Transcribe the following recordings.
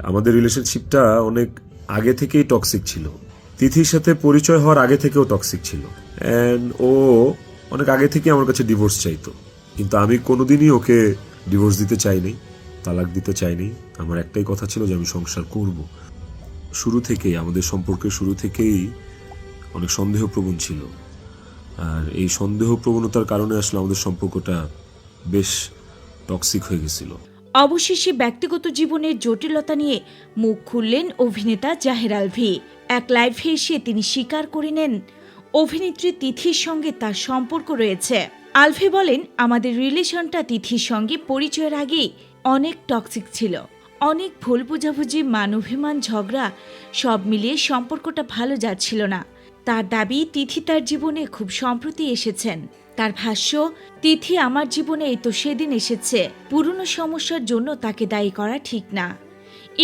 আমাদের রিলেশনশিপটা অনেক আগে থেকেই টক্সিক ছিল। তিথির সাথে পরিচয় হওয়ার আগে থেকেও টক্সিক ছিল। অ্যান্ড ও অনেক আগে থেকে আমার কাছে ডিভোর্স চাইতো, কিন্তু আমি কোনোদিনই ওকে ডিভোর্স দিতে চাইনি, তালাক দিতে চাইনি। আমার একটাই কথা ছিল যে আমি সংসার করব। শুরু থেকেই আমাদের সম্পর্কের শুরু থেকেই অনেক সন্দেহপ্রবণ ছিল, আর এই সন্দেহপ্রবণতার কারণে আসলে আমাদের সম্পর্কটা বেশ টক্সিক হয়ে গেছিল। অবশেষে ব্যক্তিগত জীবনের জটিলতা নিয়ে মুখ খুললেন অভিনেতা জাহের আলভী। এক লাইভে এসে তিনি স্বীকার করে নেন অভিনেত্রী তিথির সঙ্গে তার সম্পর্ক রয়েছে। আলভী বলেন, আমাদের রিলেশনটা তিথির সঙ্গে পরিচয়ের আগেই অনেক টক্সিক ছিল। অনেক ভুল বোঝাবুঝি, মানবিমান, ঝগড়া সব মিলিয়ে সম্পর্কটা ভালো যাচ্ছিল না। তার দাবি, তিথি তার জীবনে খুব সম্প্রতি এসেছেন। তার ভাষ্য, তিথি আমার জীবনে এই তো সেদিন এসেছে। পুরনো সমস্যার জন্য তাকে দায়ী করা ঠিক না।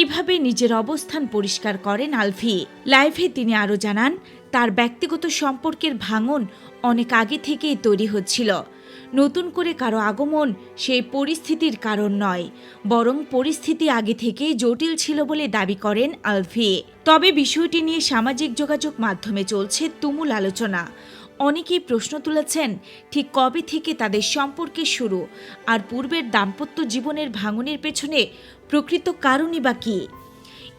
এভাবে নিজের অবস্থান পরিষ্কার করেন আলভী। লাইভে তিনি আরও জানান, তার ব্যক্তিগত সম্পর্কের ভাঙন অনেক আগে থেকেই তৈরি হচ্ছিল। নতুন করে কারো আগমন সেই পরিস্থিতির কারণ নয়, বরং পরিস্থিতি আগে থেকেই জটিল ছিল বলে দাবি করেন আলভী। তবে বিষয়টি নিয়ে সামাজিক যোগাযোগ মাধ্যমে চলছে তুমুল আলোচনা। অনেকেই প্রশ্ন তুলেছেন, ঠিক কবে থেকে তাদের সম্পর্কের শুরু, আর পূর্বের দাম্পত্য জীবনের ভাঙনের পেছনে প্রকৃত কারণই বা কী।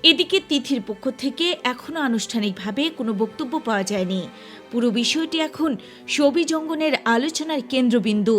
এদিকে তিথির পক্ষ থেকে এখনও আনুষ্ঠানিকভাবে কোনো বক্তব্য পাওয়া যায়নি। পুরো বিষয়টি এখন শোবিজ অঙ্গনের আলোচনার কেন্দ্রবিন্দু।